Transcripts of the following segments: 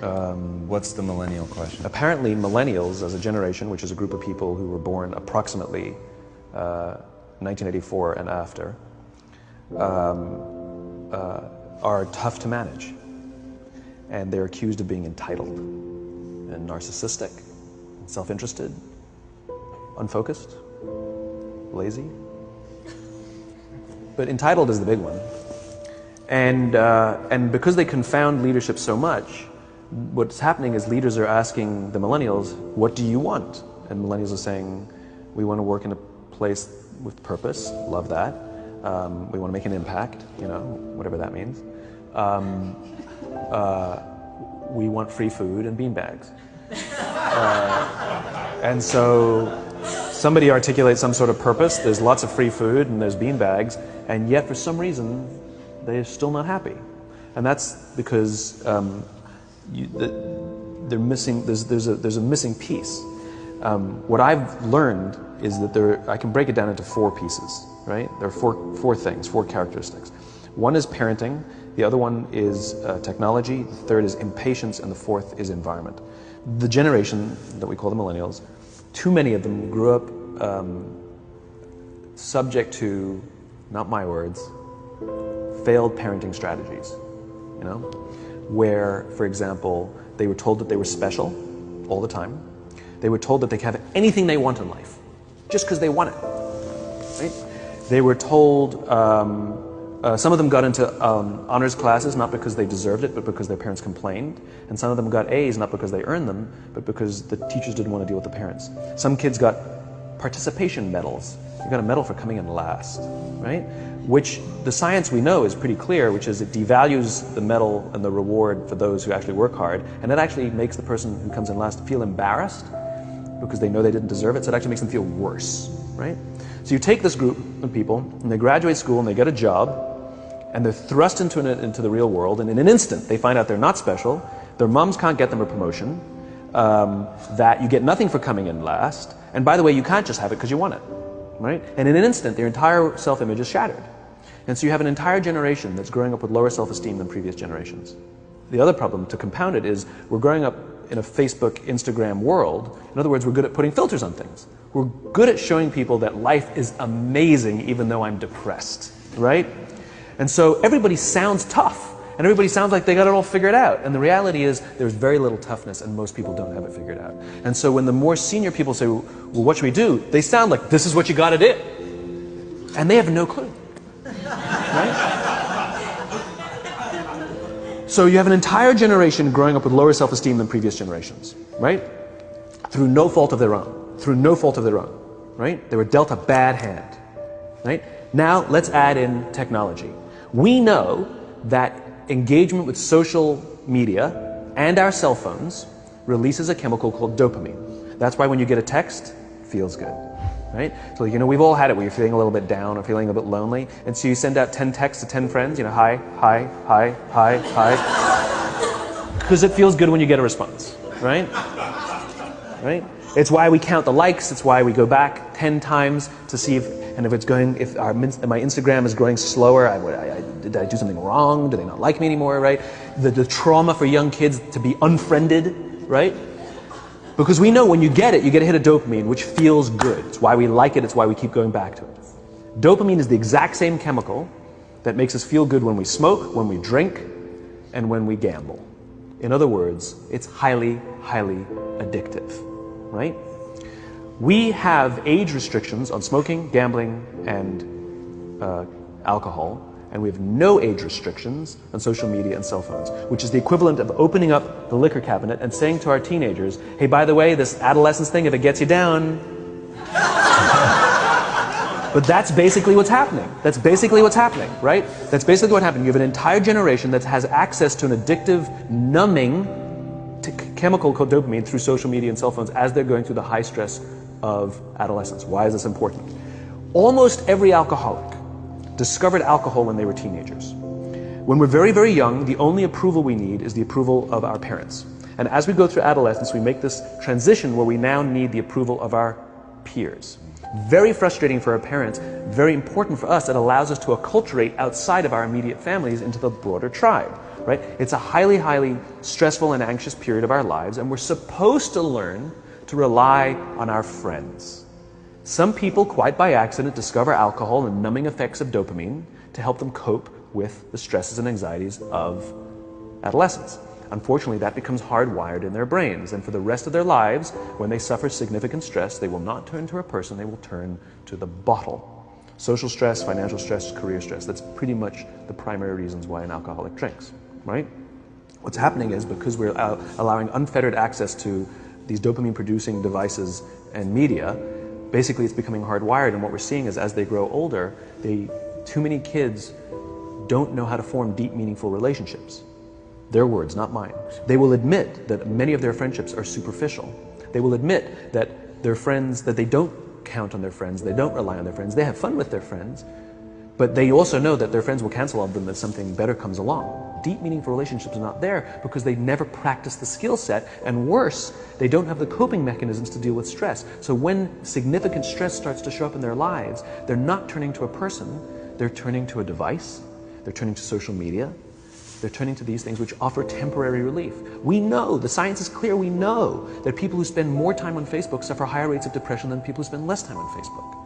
What's the millennial question? Apparently, millennials as a generation, which is a group of people who were born approximately 1984 and after, are tough to manage. And they're accused of being entitled and narcissistic, self-interested, unfocused, lazy. But entitled is the big one. And because they confound leadership so much, what's happening is leaders are asking the millennials, what do you want? And millennials are saying, we want to work in a place with purpose, love that. We want to make an impact, you know, whatever that means. We want free food and beanbags. And so somebody articulates some sort of purpose, there's lots of free food and there's beanbags, and yet for some reason they're still not happy. And that's because they're missing, there's a missing piece. What I've learned is that I can break it down into 4 pieces, right? There are four things, 4 characteristics. One is parenting, the other one is technology, the third is impatience, and the fourth is environment. The generation that we call the millennials, too many of them grew up subject to, not my words, failed parenting strategies, you know? Where, for example, they were told that they were special all the time. They were told that they could have anything they want in life, just because they want it, right? They were told, some of them got into honors classes, not because they deserved it, but because their parents complained. And some of them got A's, not because they earned them, but because the teachers didn't want to deal with the parents. Some kids got participation medals. You got a medal for coming in last, right? Which the science we know is pretty clear, which is it devalues the medal and the reward for those who actually work hard, and it actually makes the person who comes in last feel embarrassed because they know they didn't deserve it, so it actually makes them feel worse, right? So you take this group of people, and they graduate school, and they get a job, and they're thrust into the real world, and in an instant, they find out they're not special, their moms can't get them a promotion, that you get nothing for coming in last, and by the way, you can't just have it because you want it, right? And in an instant, their entire self-image is shattered. And so you have an entire generation that's growing up with lower self-esteem than previous generations. The other problem, to compound it, is we're growing up in a Facebook, Instagram world. In other words, we're good at putting filters on things. We're good at showing people that life is amazing even though I'm depressed, right? And so everybody sounds tough, and everybody sounds like they got it all figured out. And the reality is there's very little toughness, and most people don't have it figured out. And so when the more senior people say, well, what should we do? They sound like, this is what you got to do. And they have no clue. Right? So you have an entire generation growing up with lower self-esteem than previous generations, right? Through no fault of their own. Through no fault of their own, right? They were dealt a bad hand, right? Now let's add in technology. We know that engagement with social media and our cell phones releases a chemical called dopamine. That's why when you get a text, it feels good. Right? So, you know, we've all had it where you're feeling a little bit down or feeling a bit lonely, and so you send out 10 texts to 10 friends, you know, hi, hi, hi, hi, hi. Because it feels good when you get a response, right? Right? It's why we count the likes, it's why we go back 10 times to see if my Instagram is growing slower, did I do something wrong? Do they not like me anymore, right? The trauma for young kids to be unfriended, right? Because we know when you get a hit of dopamine, which feels good. It's why we like it, it's why we keep going back to it. Dopamine is the exact same chemical that makes us feel good when we smoke, when we drink, and when we gamble. In other words, it's highly, highly addictive, right? We have age restrictions on smoking, gambling, and alcohol, and we have no age restrictions on social media and cell phones, which is the equivalent of opening up the liquor cabinet and saying to our teenagers, hey, by the way, this adolescence thing, if it gets you down. But that's basically what's happening. That's basically what's happening, right? That's basically what happened. You have an entire generation that has access to an addictive, numbing chemical called dopamine through social media and cell phones as they're going through the high stress of adolescence. Why is this important? Almost every alcoholic discovered alcohol when they were teenagers. When we're very, very young, the only approval we need is the approval of our parents. And as we go through adolescence, we make this transition where we now need the approval of our peers. Very frustrating for our parents, very important for us. It allows us to acculturate outside of our immediate families into the broader tribe. right? It's a highly, highly stressful and anxious period of our lives, and we're supposed to learn to rely on our friends. Some people, quite by accident, discover alcohol and numbing effects of dopamine to help them cope with the stresses and anxieties of adolescence. Unfortunately, that becomes hardwired in their brains, and for the rest of their lives, when they suffer significant stress, they will not turn to a person, they will turn to the bottle. Social stress, financial stress, career stress, that's pretty much the primary reasons why an alcoholic drinks, right? What's happening is, because we're allowing unfettered access to these dopamine-producing devices and media, basically it's becoming hardwired, and what we're seeing is, as they grow older, too many kids don't know how to form deep, meaningful relationships. Their words, not mine. They will admit that many of their friendships are superficial. They will admit that their friends, that they don't count on their friends, they don't rely on their friends, they have fun with their friends, but they also know that their friends will cancel on them if something better comes along. Deep, meaningful relationships are not there because they never practice the skill set, and worse, they don't have the coping mechanisms to deal with stress. So when significant stress starts to show up in their lives, they're not turning to a person, they're turning to a device, they're turning to social media, they're turning to these things which offer temporary relief. We know, the science is clear, we know that people who spend more time on Facebook suffer higher rates of depression than people who spend less time on Facebook,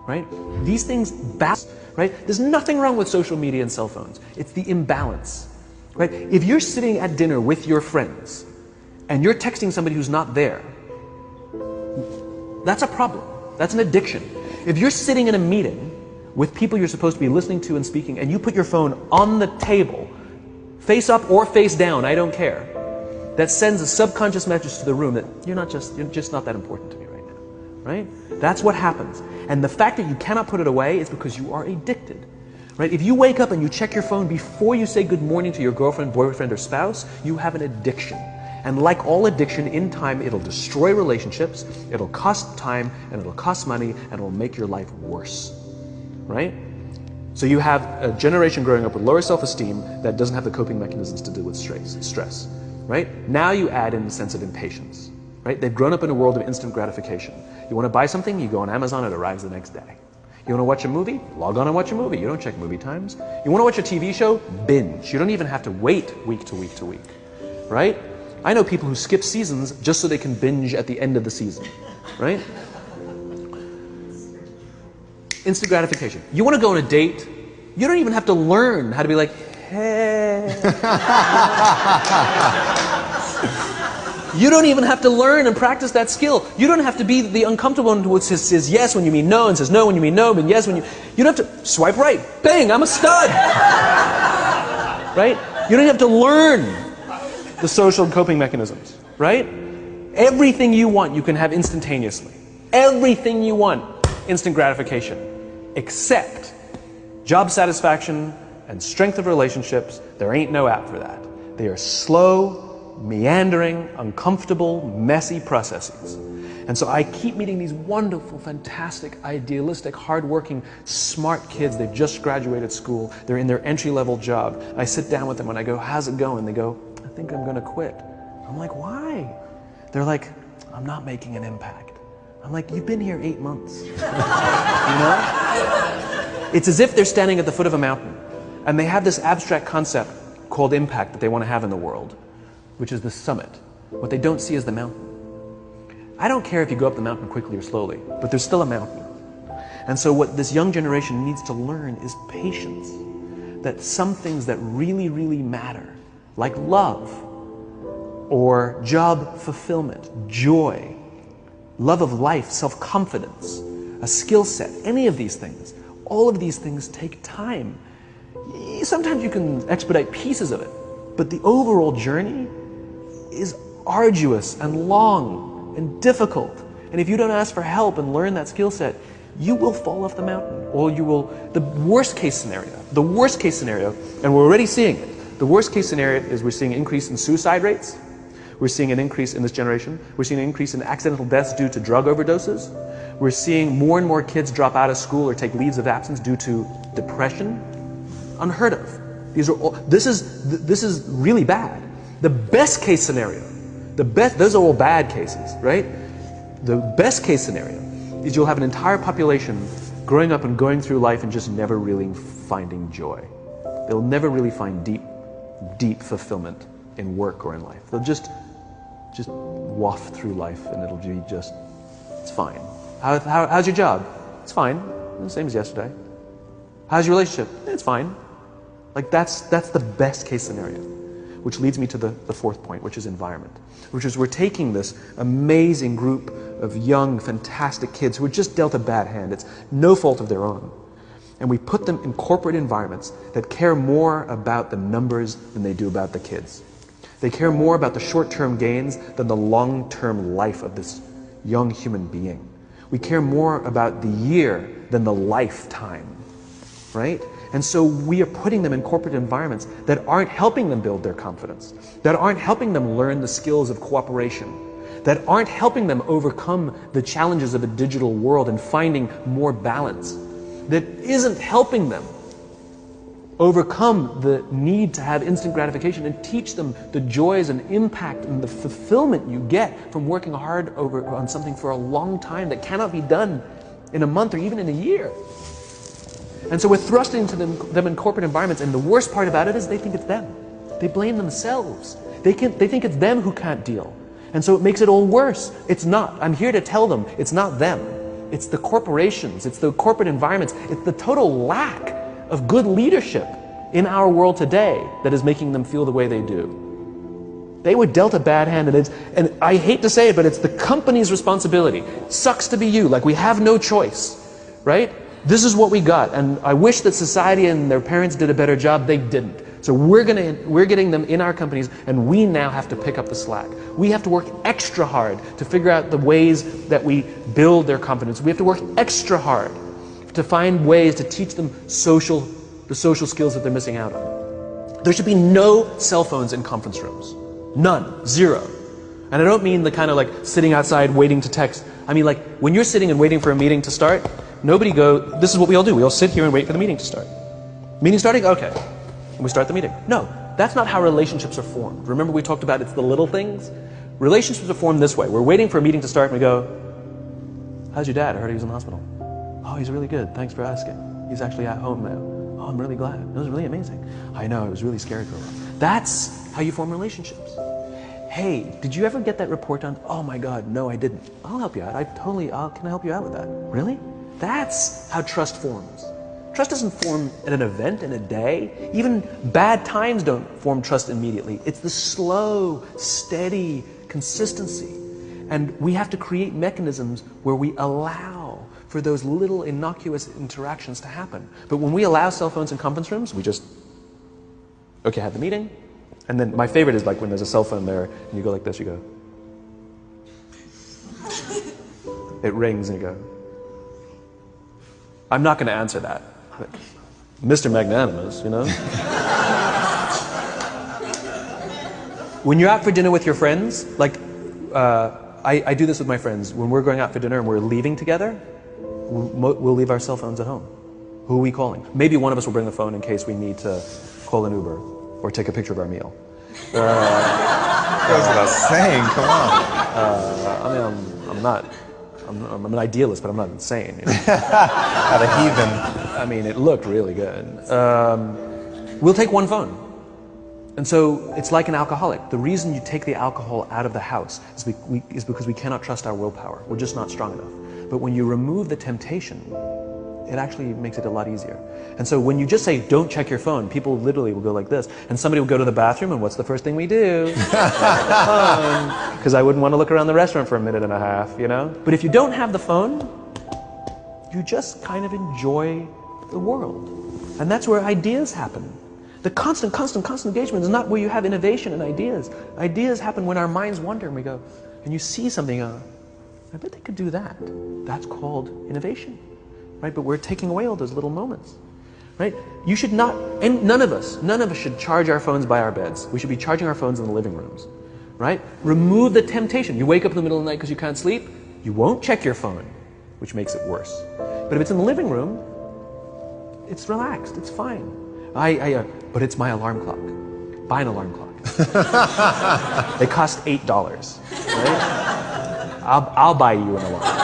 right? These things balance, right? There's nothing wrong with social media and cell phones. It's the imbalance, right? If you're sitting at dinner with your friends and you're texting somebody who's not there, that's a problem. That's an addiction. If you're sitting in a meeting with people you're supposed to be listening to and speaking, and you put your phone on the table, face up or face down, I don't care, that sends a subconscious message to the room that you're just not that important to me right now, right? That's what happens. And the fact that you cannot put it away is because you are addicted, right? If you wake up and you check your phone before you say good morning to your girlfriend, boyfriend, or spouse, you have an addiction. And like all addiction, in time, it'll destroy relationships, it'll cost time, and it'll cost money, and it'll make your life worse, right? So you have a generation growing up with lower self-esteem that doesn't have the coping mechanisms to deal with stress, right? Now you add in the sense of impatience, right? They've grown up in a world of instant gratification. You want to buy something, you go on Amazon, it arrives the next day. You want to watch a movie? Log on and watch a movie. You don't check movie times. You want to watch a TV show? Binge. You don't even have to wait week to week to week, right? I know people who skip seasons just so they can binge at the end of the season, right? Instant gratification. You want to go on a date, you don't even have to learn how to be like, hey. You don't even have to learn and practice that skill. You don't have to be the uncomfortable one who says yes when you mean no, and says no when you mean no, but yes when you... You don't have to swipe right. Bang, I'm a stud. Right? You don't have to learn the social coping mechanisms. Right? Everything you want, you can have instantaneously. Everything you want, instant gratification. Except job satisfaction and strength of relationships, there ain't no app for that. They are slow, meandering, uncomfortable, messy processes. And so I keep meeting these wonderful, fantastic, idealistic, hardworking, smart kids. They've just graduated school. They're in their entry-level job. I sit down with them and I go, how's it going? They go, I think I'm going to quit. I'm like, why? They're like, I'm not making an impact. I'm like, you've been here 8 months. You know? It's as if they're standing at the foot of a mountain and they have this abstract concept called impact that they want to have in the world, which is the summit. What they don't see is the mountain. I don't care if you go up the mountain quickly or slowly, but there's still a mountain. And so what this young generation needs to learn is patience. That some things that really, really matter, like love, or job fulfillment, joy, love of life, self-confidence, a skill set, any of these things, all of these things take time. Sometimes you can expedite pieces of it, but the overall journey is arduous and long and difficult. And if you don't ask for help and learn that skill set, you will fall off the mountain, or you will, the worst case scenario, and we're already seeing it, the worst case scenario is we're seeing an increase in suicide rates. We're seeing an increase in this generation. We're seeing an increase in accidental deaths due to drug overdoses. We're seeing more and more kids drop out of school or take leaves of absence due to depression. Unheard of. This is really bad. The best case scenario, those are all bad cases, right? The best case scenario is you'll have an entire population growing up and going through life and just never really finding joy. They'll never really find deep, deep fulfillment in work or in life. They'll just waft through life and it'll be just, it's fine. How's your job? It's fine. The same as yesterday. How's your relationship? It's fine. Like that's the best case scenario. Which leads me to the fourth point, which is environment. Which is we're taking this amazing group of young, fantastic kids who were just dealt a bad hand. It's no fault of their own. And we put them in corporate environments that care more about the numbers than they do about the kids. They care more about the short-term gains than the long-term life of this young human being. We care more about the year than the lifetime, right? And so we are putting them in corporate environments that aren't helping them build their confidence, that aren't helping them learn the skills of cooperation, that aren't helping them overcome the challenges of a digital world and finding more balance, that isn't helping them overcome the need to have instant gratification and teach them the joys and impact and the fulfillment you get from working hard on something for a long time that cannot be done in a month or even in a year. And so we're thrusting into them in corporate environments, and the worst part about it is they think it's them. They blame themselves. They think it's them who can't deal. And so it makes it all worse. It's not. I'm here to tell them it's not them. It's the corporations. It's the corporate environments. It's the total lack of good leadership in our world today that is making them feel the way they do. They were dealt a bad hand, and I hate to say it, but it's the company's responsibility. Sucks to be you. Like, we have no choice, right? This is what we got, and I wish that society and their parents did a better job. They didn't. So we're getting them in our companies, and we now have to pick up the slack. We have to work extra hard to figure out the ways that we build their confidence. We have to work extra hard to find ways to teach them the social skills that they're missing out on. There should be no cell phones in conference rooms. None. Zero. And I don't mean the kind of like sitting outside waiting to text. I mean like when you're sitting and waiting for a meeting to start, this is what we all do. We all sit here and wait for the meeting to start. Meeting starting? Okay. And we start the meeting. No, that's not how relationships are formed. Remember we talked about it's the little things? Relationships are formed this way. We're waiting for a meeting to start and we go, how's your dad? I heard he was in the hospital. Oh, he's really good. Thanks for asking. He's actually at home now. Oh, I'm really glad. It was really amazing. I know, I was really scared for a while. That's how you form relationships. Hey, did you ever get that report done? Oh my God, no, I didn't. I'll help you out. Can I help you out with that? Really? That's how trust forms. Trust doesn't form at an event in a day. Even bad times don't form trust immediately. It's the slow, steady consistency. And we have to create mechanisms where we allow for those little innocuous interactions to happen. But when we allow cell phones in conference rooms, we just, okay, have the meeting. And then my favorite is like when there's a cell phone there and you go like this, you go. It rings and you go. I'm not going to answer that. Mr. Magnanimous, you know? When you're out for dinner with your friends, like I do this with my friends. When we're going out for dinner and we're leaving together, we'll leave our cell phones at home. Who are we calling? Maybe one of us will bring the phone in case we need to call an Uber or take a picture of our meal. Goes without saying, come on. I'm an idealist, but I'm not insane. You know? Not a heathen. I mean, it looked really good. We'll take one phone. And so it's like an alcoholic. The reason you take the alcohol out of the house is because we cannot trust our willpower. We're just not strong enough. But when you remove the temptation, it actually makes it a lot easier. And so when you just say, don't check your phone, people literally will go like this. And somebody will go to the bathroom, and what's the first thing we do? Because I wouldn't want to look around the restaurant for a minute and a half, you know? But if you don't have the phone, you just kind of enjoy the world. And that's where ideas happen. The constant engagement is not where you have innovation and ideas. Ideas happen when our minds wander and we go, and you see something, I bet they could do that. That's called innovation. Right? But we're taking away all those little moments, right? You should not, and none of us should charge our phones by our beds. We should be charging our phones in the living rooms, right? Remove the temptation. You wake up in the middle of the night because you can't sleep, you won't check your phone, which makes it worse. But if it's in the living room, it's relaxed, it's fine. But it's my alarm clock. Buy an alarm clock. They cost $8, right? I'll buy you an alarm.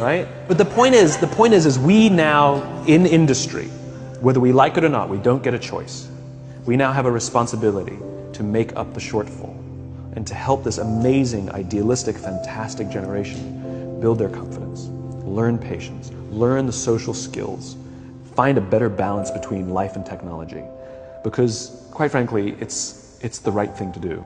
Right? But the point is we now, in industry, whether we like it or not, we don't get a choice. We now have a responsibility to make up the shortfall and to help this amazing, idealistic, fantastic generation build their confidence, learn patience, learn the social skills, find a better balance between life and technology. Because, quite frankly, it's the right thing to do.